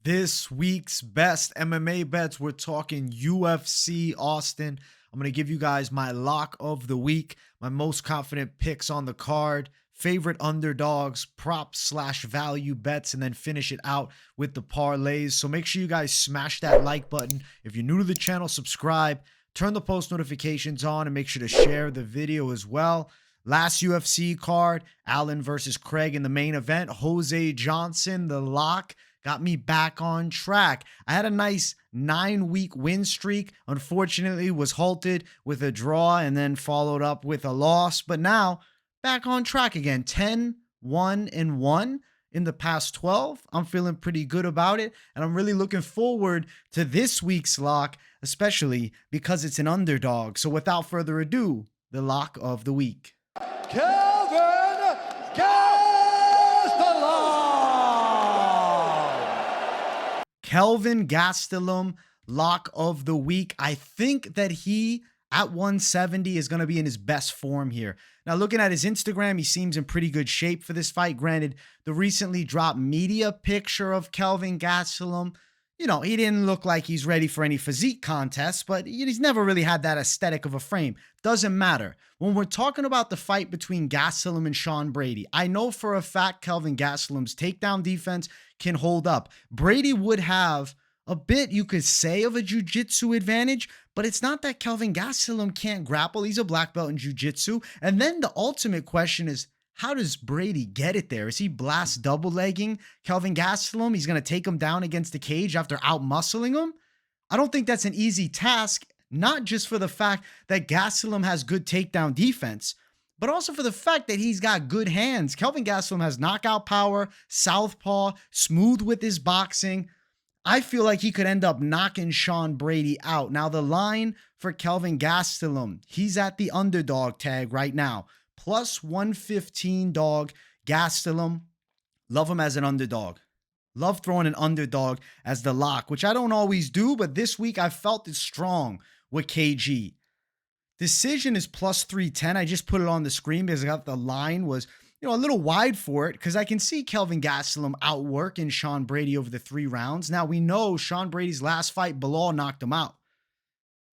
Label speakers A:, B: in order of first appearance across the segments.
A: This week's best MMA bets, we're talking UFC Austin. I'm going to give you guys my lock of the week, my most confident picks on the card, favorite underdogs, props slash value bets, and then finish it out with the parlays. So make sure you guys smash that like button. If you're new to the channel, subscribe, turn the post notifications on, and make sure to share the video as well. Last UFC card, Allen versus Craig in the main event. Jose Johnson, the lock, got me back on track. I had a nice 9-week win streak. Unfortunately, was halted with a draw and then followed up with a loss. But now, back on track again. 10-1-1 in the past 12. I'm feeling pretty good about it. And I'm really looking forward to this week's lock, especially because it's an underdog. So without further ado, the lock of the week.
B: Kelvin Gastelum!
A: Kelvin Gastelum, lock of the week. I think that he at 170 is going to be in his best form here. Now, looking at his Instagram, he seems in pretty good shape for this fight. Granted, the recently dropped media picture of Kelvin Gastelum, he didn't look like he's ready for any physique contests, but he's never really had that aesthetic of a frame. Doesn't matter. When we're talking about the fight between Gastelum and Sean Brady, I know for a fact Kelvin Gastelum's takedown defense can hold up. Brady would have a bit, you could say, of a jiu-jitsu advantage, but it's not that Kelvin Gastelum can't grapple. He's a black belt in jiu-jitsu. And then the ultimate question is, how does Brady get it there? Is he blast double legging Kelvin Gastelum? He's going to take him down against the cage after out-muscling him? I don't think that's an easy task, not just for the fact that Gastelum has good takedown defense, but also for the fact that he's got good hands. Kelvin Gastelum has knockout power, southpaw, smooth with his boxing. I feel like he could end up knocking Sean Brady out. Now, the line for Kelvin Gastelum, he's at the underdog tag right now. Plus 115 dog, Gastelum. Love him as an underdog. Love throwing an underdog as the lock, which I don't always do, but this week I felt it strong with KG. Decision is plus 310. I just put it on the screen because I thought the line was, a little wide for it because I can see Kelvin Gastelum outworking Sean Brady over the 3 rounds. Now, we know Sean Brady's last fight, Bilal knocked him out.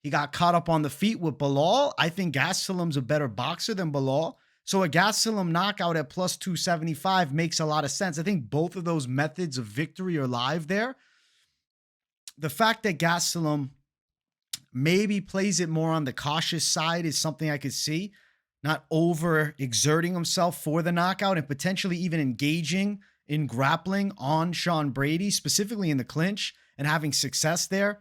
A: He got caught up on the feet with Bilal. I think Gastelum's a better boxer than Bilal. So a Gastelum knockout at plus 275 makes a lot of sense. I think both of those methods of victory are live there. The fact that Gastelum maybe plays it more on the cautious side is something I could see. Not over exerting himself for the knockout and potentially even engaging in grappling on Sean Brady, specifically in the clinch, and having success there.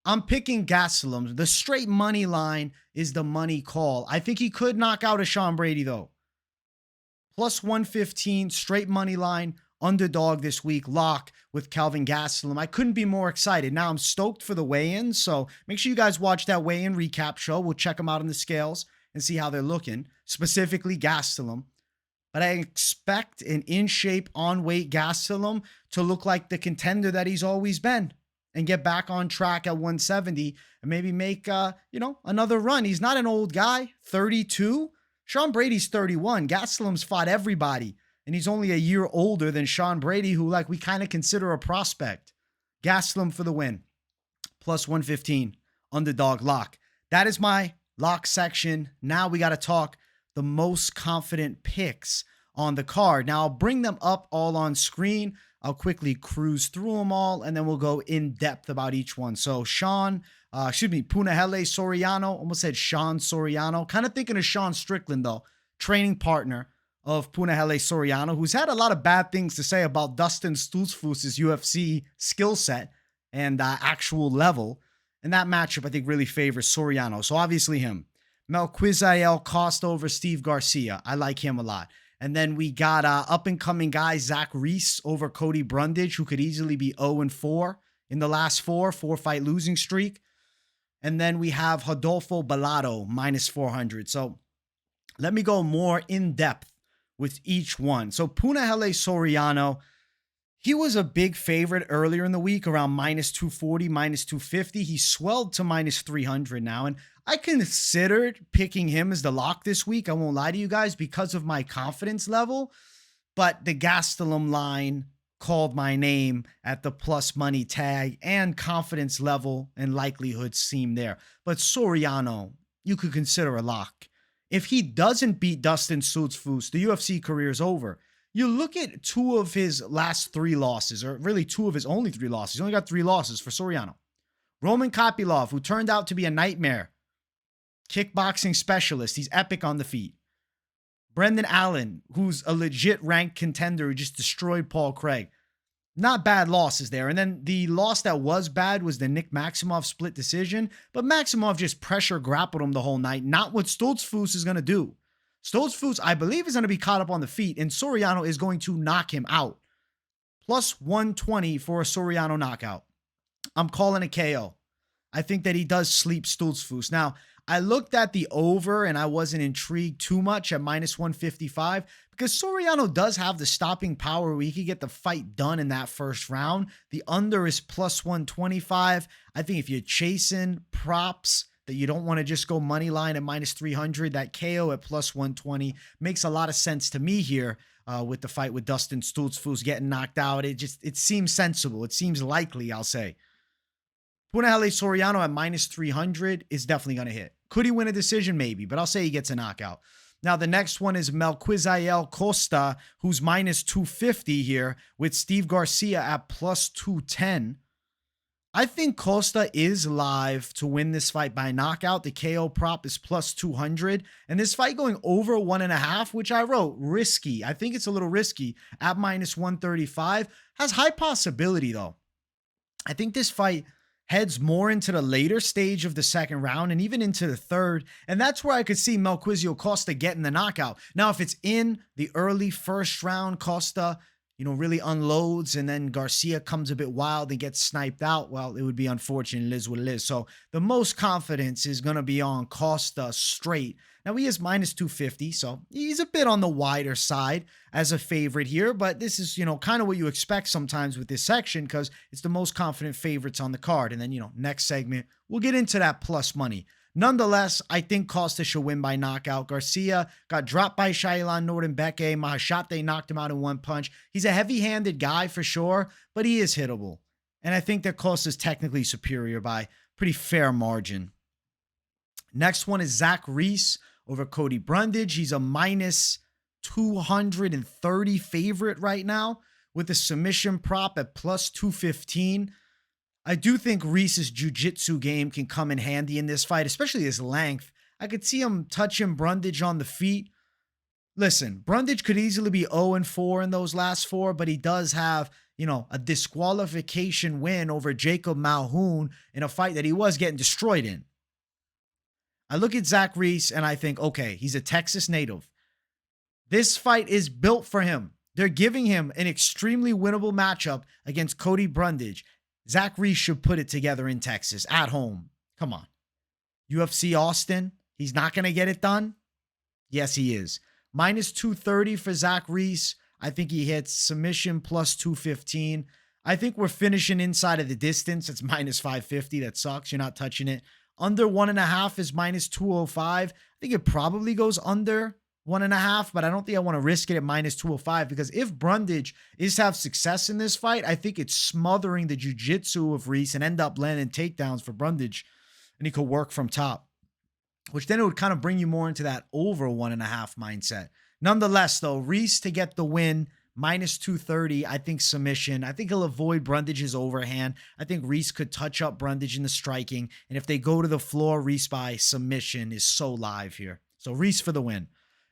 A: I'm picking Gastelum. The straight money line is the money call. I think he could knock out a Sean Brady, though. Plus 115, straight money line, underdog this week, lock with Kelvin Gastelum. I couldn't be more excited. Now I'm stoked for the weigh-in, so make sure you guys watch that weigh-in recap show. We'll check them out on the scales and see how they're looking, specifically Gastelum. But I expect an in-shape, on-weight Gastelum to look like the contender that he's always been, and get back on track at 170 and maybe make, another run. He's not an old guy, 32. Sean Brady's 31. Gastelum's fought everybody, and he's only a year older than Sean Brady, who, we kind of consider a prospect. Gastelum for the win. Plus 115, underdog lock. That is my lock section. Now we got to talk the most confident picks on the card. Now, I'll bring them up all on screen. I'll quickly cruise through them all, and then we'll go in depth about each one. So Punahele Soriano, almost said Sean Soriano. Kind of thinking of Sean Strickland, though, training partner of Punahele Soriano, who's had a lot of bad things to say about Dustin Stoltzfus's UFC skill set and actual level. And that matchup, I think, really favors Soriano. So obviously him. Melquizael Costa over Steve Garcia. I like him a lot. And then we got up-and-coming guy Zach Reese over Cody Brundage, who could easily be 0-4 in the last 4-fight losing streak. And then we have Rodolfo Bellato, minus 400. So let me go more in-depth with each one. So Punahele Soriano, he was a big favorite earlier in the week, around minus 240, minus 250. He swelled to minus 300 now. And I considered picking him as the lock this week. I won't lie to you guys because of my confidence level. But the Gastelum line called my name at the plus money tag, and confidence level and likelihood seem there. But Soriano, you could consider a lock. If he doesn't beat Dustin Stoltzfus, the UFC career is over. You look at two of his last three losses, or really two of his only three losses. He only got three losses for Soriano. Roman Kopylov, who turned out to be a nightmare. Kickboxing specialist. He's epic on the feet. Brendan Allen, who's a legit ranked contender who just destroyed Paul Craig. Not bad losses there. And then the loss that was bad was the Nick Maximov split decision. But Maximov just pressure grappled him the whole night. Not what Stoltzfus is going to do. Stoltzfus, I believe, is going to be caught up on the feet. And Soriano is going to knock him out. Plus 120 for a Soriano knockout. I'm calling a KO. I think that he does sleep Stoltzfus. Now, I looked at the over and I wasn't intrigued too much at minus 155 because Soriano does have the stopping power where he could get the fight done in that first round. The under is plus 125. I think if you're chasing props that you don't want to just go money line at minus 300, that KO at plus 120 makes a lot of sense to me here with the fight with Dustin Stoltzfus getting knocked out. It seems sensible. It seems likely, I'll say. Punahele Soriano at minus 300 is definitely going to hit. Could he win a decision? Maybe, but I'll say he gets a knockout. Now, the next one is Melquizael Costa, who's minus 250 here, with Steve Garcia at plus 210. I think Costa is live to win this fight by knockout. The KO prop is plus 200. And this fight going over 1.5, which I wrote risky. I think it's a little risky at minus 135. Has high possibility, though. I think this fight heads more into the later stage of the second round and even into the third. And that's where I could see Melquizael Costa getting the knockout. Now, if it's in the early first round, Costa, really unloads and then Garcia comes a bit wild and gets sniped out, well, it would be unfortunate. It is what it is. So the most confidence is going to be on Costa straight. Now, he is minus 250, so he's a bit on the wider side as a favorite here, but this is, kind of what you expect sometimes with this section because it's the most confident favorites on the card. And then, next segment, we'll get into that plus money. Nonetheless, I think Costa should win by knockout. Garcia got dropped by Shailan Nordenbeke. Mahashate knocked him out in one punch. He's a heavy-handed guy for sure, but he is hittable. And I think that Costa's technically superior by pretty fair margin. Next one is Zach Reese over Cody Brundage. He's a minus 230 favorite right now with a submission prop at plus 215. I do think Reese's jiu-jitsu game can come in handy in this fight, especially his length. I could see him touching Brundage on the feet. Listen, Brundage could easily be 0-4 in those last four, but he does have, a disqualification win over Jacob Malhoun in a fight that he was getting destroyed in. I look at Zach Reese and I think, okay, he's a Texas native. This fight is built for him. They're giving him an extremely winnable matchup against Cody Brundage. Zach Reese should put it together in Texas, at home. Come on. UFC Austin, he's not going to get it done? Yes, he is. Minus 230 for Zach Reese. I think he hits submission plus 215. I think we're finishing inside of the distance. It's minus 550. That sucks. You're not touching it. Under 1.5 is minus 205. I think it probably goes under 1.5, but I don't think I want to risk it at minus 205 because if Brundage is to have success in this fight, I think it's smothering the jiu-jitsu of Reese and end up landing takedowns for Brundage, and he could work from top, which then it would kind of bring you more into that over 1.5 mindset. Nonetheless, though, Reese to get the win, minus 230, I think submission. I think he'll avoid Brundage's overhand. I think Reese could touch up Brundage in the striking, and if they go to the floor, Reese by submission is so live here. So Reese for the win.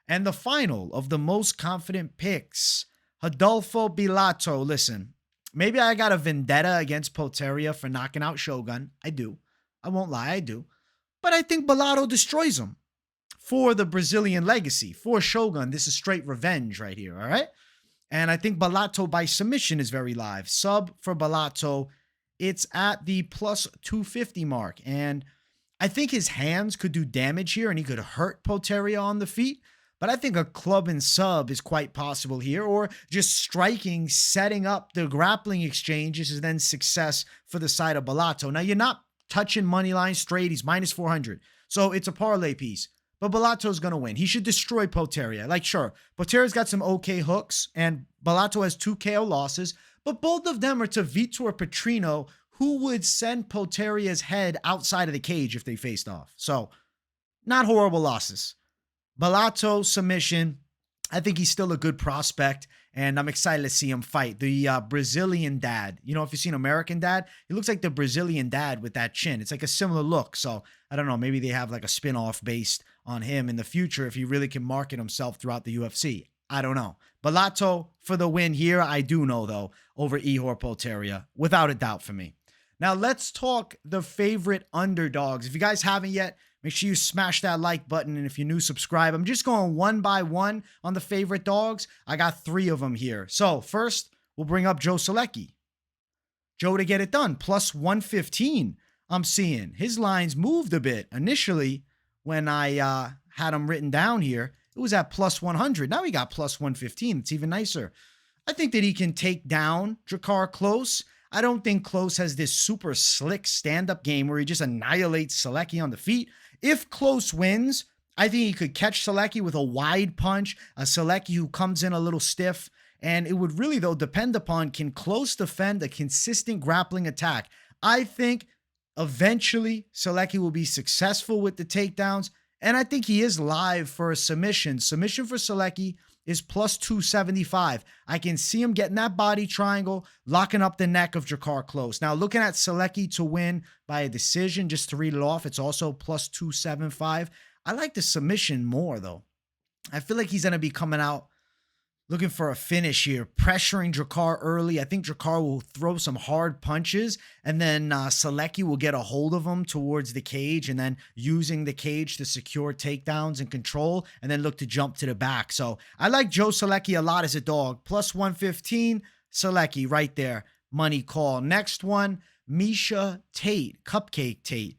A: And the final of the most confident picks, Rodolfo Bilato. Listen, maybe I got a vendetta against Poteria for knocking out Shogun. I do. I won't lie, I do. But I think Bilato destroys him for the Brazilian legacy. For Shogun, this is straight revenge right here, all right? And I think Bilato by submission is very live. Sub for Bilato, it's at the plus 250 mark. And I think his hands could do damage here and he could hurt Poteria on the feet. But I think a club and sub is quite possible here, or just striking, setting up the grappling exchanges is then success for the side of Bilato. Now, you're not touching money line straight. He's minus 400. So it's a parlay piece. But Bilato's going to win. He should destroy Poteria. Like, sure, Poteria's got some okay hooks, and Bilato has 2 KO losses. but both of them are to Vitor Petrino, who would send Poteria's head outside of the cage if they faced off. So, not horrible losses. Bellato submission. I think he's still a good prospect, and I'm excited to see him fight. The Brazilian dad. You know, if you've seen American Dad, he looks like the Brazilian dad with that chin. It's like a similar look. So, I don't know. Maybe they have like a spin-off based on him in the future if he really can market himself throughout the UFC. I don't know. Bellato for the win here. I do know, though, over Ihor Potieria, without a doubt for me. Now, let's talk the favorite underdogs. If you guys haven't yet, make sure you smash that like button. And if you're new, subscribe. I'm just going one by one on the favorite dogs. I got 3 of them here. So first, we'll bring up Joe Solecki. Joe to get it done. Plus 115. I'm seeing his lines moved a bit. Initially, when I had them written down here, it was at plus 100. Now he got plus 115. It's even nicer. I think that he can take down Drakkar Klose. I don't think Klose has this super slick stand-up game where he just annihilates Solecki on the feet. If Klose wins, I think he could catch Solecki with a wide punch, a Solecki who comes in a little stiff, and it would really, though, depend upon can Klose defend a consistent grappling attack. I think eventually Solecki will be successful with the takedowns, and I think he is live for a submission. Submission for Solecki is plus 275. I can see him getting that body triangle, locking up the neck of Drakkar Klose. Now, looking at Solecki to win by a decision, just to read it off, it's also plus 275. I like the submission more, though. I feel like he's going to be coming out looking for a finish here, pressuring Drakkar early. I think Drakkar will throw some hard punches, and then Solecki will get a hold of him towards the cage, and then using the cage to secure takedowns and control, and then look to jump to the back. So I like Joe Solecki a lot as a dog. Plus 115, Solecki right there. Money call. Next one, Miesha Tate, Cupcake Tate.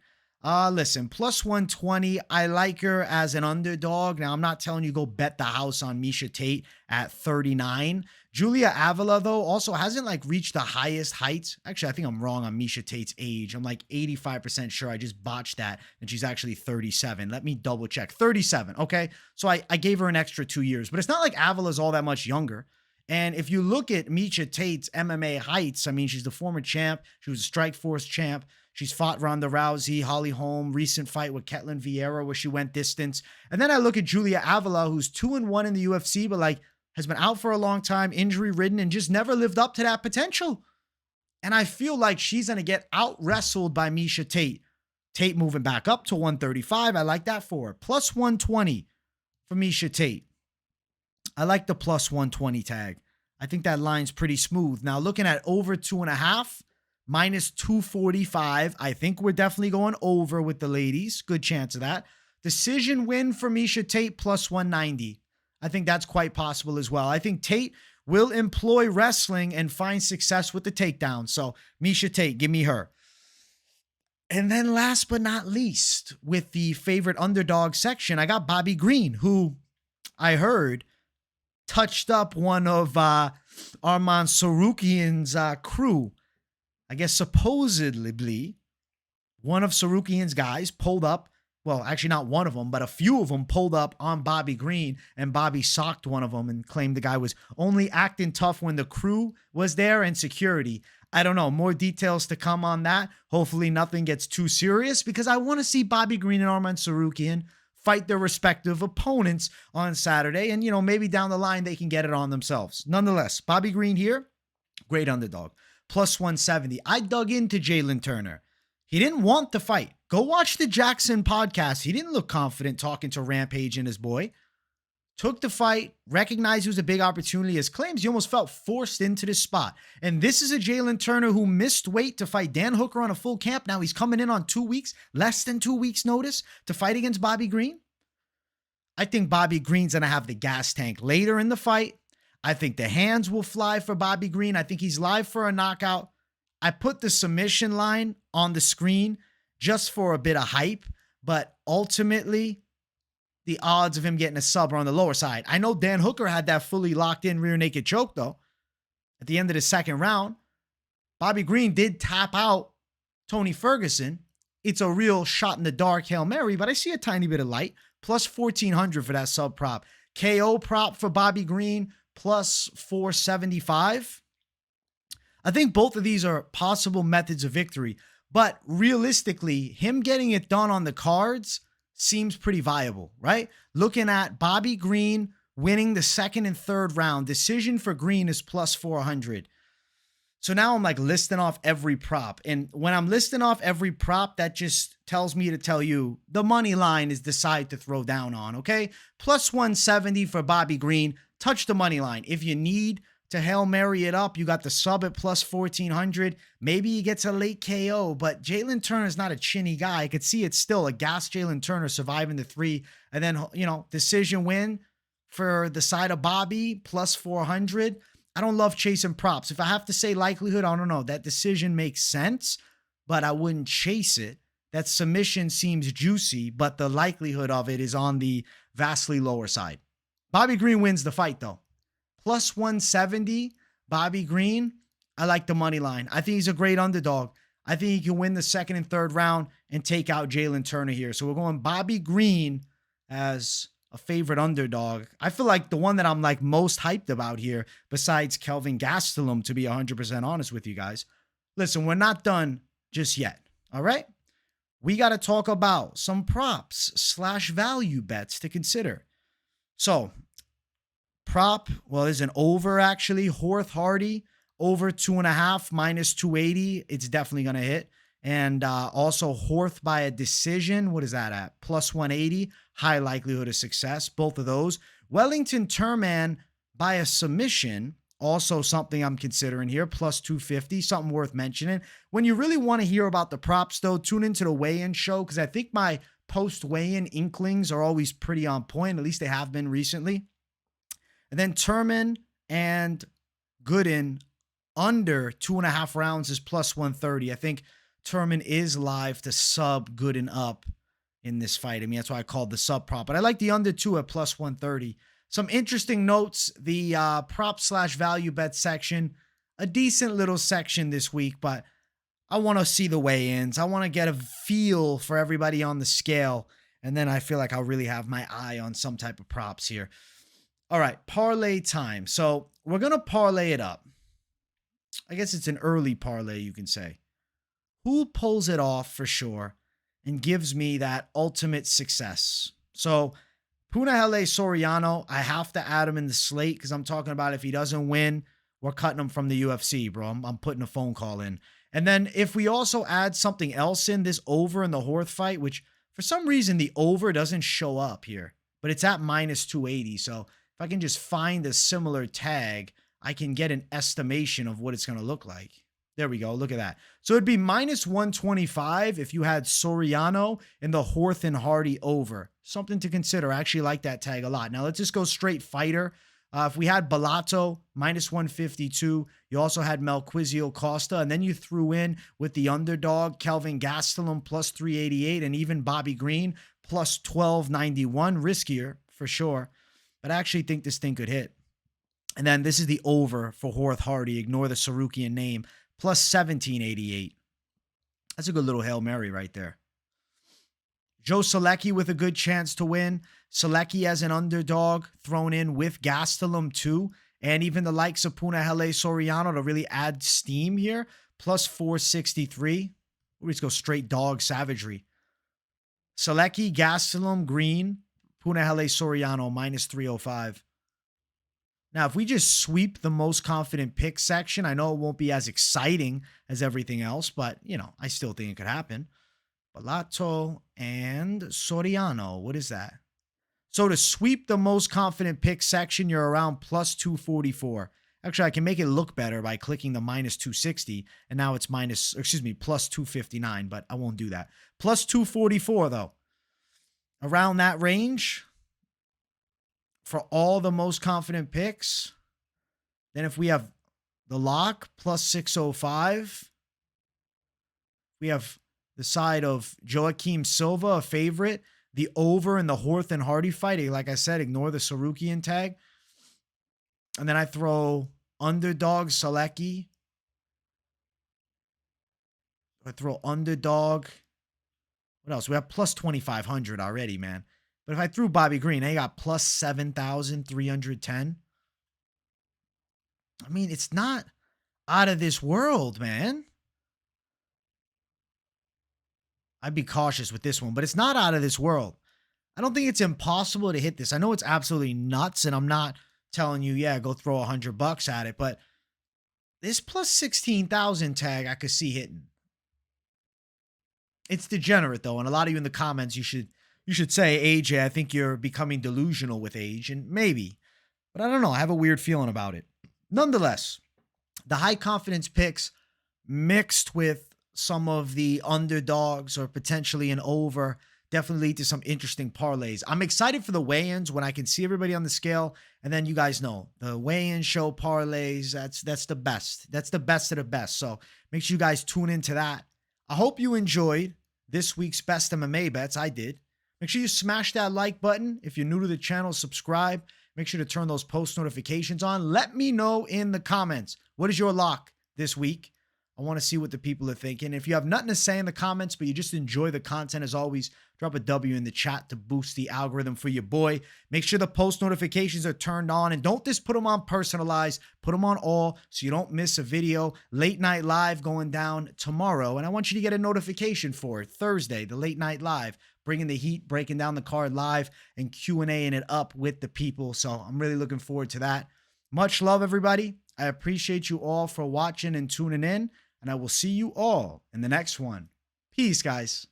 A: Listen, plus 120. I like her as an underdog. Now, I'm not telling you go bet the house on Miesha Tate at 39. Julia Avila, though, also hasn't like reached the highest heights. Actually, I think I'm wrong on Miesha Tate's age. I'm like 85% sure I just botched that, and she's actually 37. Let me double check. 37. Okay. So I gave her an extra 2 years, but it's not like Avila's all that much younger. And if you look at Miesha Tate's MMA heights, I mean, she's the former champ. She was a Strikeforce champ. She's fought Ronda Rousey, Holly Holm, recent fight with Ketlin Vieira where she went distance. And then I look at Julia Avila, who's 2-1 in the UFC, but like has been out for a long time, injury ridden, and just never lived up to that potential. And I feel like she's going to get out wrestled by Miesha Tate. Tate moving back up to 135. I like that for her. Plus 120 for Miesha Tate. I like the plus 120 tag. I think that line's pretty smooth. Now looking at over 2.5, minus 245. I think we're definitely going over with the ladies. Good chance of that. Decision win for Miesha Tate plus 190. I think that's quite possible as well. I think Tate will employ wrestling and find success with the takedown. So Miesha Tate, give me her. And then last but not least, with the favorite underdog section, I got Bobby Green, who I heard touched up one of Arman Tsarukyan's crew. I guess supposedly one of Tsarukyan's guys pulled up. Well, actually not one of them, but a few of them pulled up on Bobby Green, and Bobby socked one of them and claimed the guy was only acting tough when the crew was there and security. I don't know. More details to come on that. Hopefully nothing gets too serious because I want to see Bobby Green and Arman Tsarukyan fight their respective opponents on Saturday. And, you know, maybe down the line they can get it on themselves. Nonetheless, Bobby Green here, great underdog. Plus 170. I dug into Jalen Turner. He didn't want the fight. Go watch the Jackson podcast. He didn't look confident talking to Rampage and his boy. Took the fight, recognized it was a big opportunity. As claims he almost felt forced into this spot. And this is a Jalen Turner who missed weight to fight Dan Hooker on a full camp. Now he's coming in on 2 weeks, less than 2 weeks notice to fight against Bobby Green. I think Bobby Green's going to have the gas tank later in the fight. I think the hands will fly for Bobby Green. I think he's live for a knockout. I put the submission line on the screen just for a bit of hype, but ultimately the odds of him getting a sub are on the lower side. I know Dan Hooker had that fully locked in rear naked choke though. At the end of the second round, Bobby Green did tap out Tony Ferguson. It's a real shot in the dark Hail Mary, but I see a tiny bit of light. Plus 1,400 for that sub prop. KO prop for Bobby Green, plus 475. I think both of these are possible methods of victory, but realistically, him getting it done on the cards seems pretty viable, right? Looking at Bobby Green winning the second and third round, decision for Green is plus 400. So now I'm like listing off every prop. And when I'm listing off every prop, that just tells me to tell you the money line is the side to throw down on, okay? Plus 170 for Bobby Green. Touch the money line. If you need to Hail Mary it up, you got the sub at plus 1400. Maybe he gets a late KO, but Jalen Turner's not a chinny guy. I could see it's still a gas Jalen Turner surviving the 3. And then, decision win for the side of Bobby, plus 400. I don't love chasing props. If I have to say likelihood, I don't know. That decision makes sense, but I wouldn't chase it. That submission seems juicy, but the likelihood of it is on the vastly lower side. Bobby Green wins the fight, though. Plus 170, Bobby Green. I like the money line. I think he's a great underdog. I think he can win the second and third round and take out Jalen Turner here. So we're going Bobby Green as a favorite underdog. I feel like the one that I'm like most hyped about here, besides Kelvin Gastelum, to be 100% honest with you guys. Listen, we're not done just yet. All right. We got to talk about some props / value bets to consider. So prop, well, there's an over actually. Horth Hardy over 2.5 minus 280. It's definitely going to hit. And also Horth by a decision. What is that at? Plus 180. High likelihood of success. Both of those. Wellington Turman by a submission. Also something I'm considering here. Plus 250. Something worth mentioning. When you really want to hear about the props, though, tune into the weigh-in show, because I think my post weigh-in inklings are always pretty on point. At least they have been recently. And then Turman and Gooden under 2.5 rounds is plus 130. I think Turman is live to sub Gooden up in this fight. I mean, that's why I called the sub prop. But I like the under 2 at plus 130. Some interesting notes. The prop / value bet section. A decent little section this week, but I want to see the weigh-ins. I want to get a feel for everybody on the scale. And then I feel like I'll really have my eye on some type of props here. All right, parlay time. So we're going to parlay it up. I guess it's an early parlay, you can say. Who pulls it off for sure and gives me that ultimate success? So Punahele Soriano, I have to add him in the slate because I'm talking about if he doesn't win, we're cutting him from the UFC, bro. I'm putting a phone call in. And then if we also add something else in, this over in the Horth fight, which for some reason the over doesn't show up here, but it's at minus 280. So if I can just find a similar tag, I can get an estimation of what it's going to look like. There we go. Look at that. So it'd be minus 125 if you had Soriano in the Horth and Hardy over. Something to consider. I actually like that tag a lot. Now let's just go straight fighter. If we had Bellato, minus 152. You also had Melquizio Costa. And then you threw in with the underdog, Kelvin Gastelum, plus 388. And even Bobby Green, plus 1291. Riskier, for sure. But I actually think this thing could hit. And then this is the over for Horth Hardy. Ignore the Tsarukyan name. Plus 1788. That's a good little Hail Mary right there. Joe Selecki with a good chance to win. Selecki as an underdog thrown in with Gastelum too. And even the likes of Punahele Soriano to really add steam here. Plus 463. We just go straight dog savagery. Selecki, Gastelum, Green, Punahele Soriano, minus 305. Now, if we just sweep the most confident pick section, I know it won't be as exciting as everything else, but, I still think it could happen. Bellato and Soriano. What is that? So to sweep the most confident pick section, you're around plus 244. Actually, I can make it look better by clicking the minus 260, and now it's plus 259, but I won't do that. Plus 244, though. Around that range for all the most confident picks. Then if we have the lock, plus 605. We have the side of Joaquim Silva, a favorite. The over in the Horth and Hardy fight. Like I said, ignore the Tsarukyan tag. And then I throw underdog Selecki. I throw underdog. What else? We have plus 2,500 already, man. But if I threw Bobby Green, I got plus 7,310. I mean, it's not Out of this world, man. I'd be cautious with this one, but it's not out of this world. I don't think it's impossible to hit this. I know it's absolutely nuts, and I'm not telling you, yeah, go throw $100 at it, but this plus 16,000 tag I could see hitting. It's degenerate though, and a lot of you in the comments, you should say, AJ, I think you're becoming delusional with age, and maybe, but I don't know. I have a weird feeling about it. Nonetheless, the high confidence picks mixed with some of the underdogs or potentially an over definitely lead to some interesting parlays. I'm excited for the weigh-ins when I can see everybody on the scale, and then you guys know the weigh-in show parlays. That's the best. That's the best of the best. So make sure you guys tune into that. I hope you enjoyed this week's best MMA bets. I did. Make sure you smash that like button. If you're new to the channel, subscribe. Make sure to turn those post notifications on. Let me know in the comments, what is your lock this week? I want to see what the people are thinking. If you have nothing to say in the comments, but you just enjoy the content, as always, drop a W in the chat to boost the algorithm for your boy. Make sure the post notifications are turned on, and don't just put them on personalized. Put them on all so you don't miss a video. Late Night Live going down tomorrow, and I want you to get a notification for it. Thursday, the Late Night Live, bringing the heat, breaking down the card live, and Q&A-ing it up with the people. So I'm really looking forward to that. Much love, everybody. I appreciate you all for watching and tuning in, and I will see you all in the next one. Peace, guys.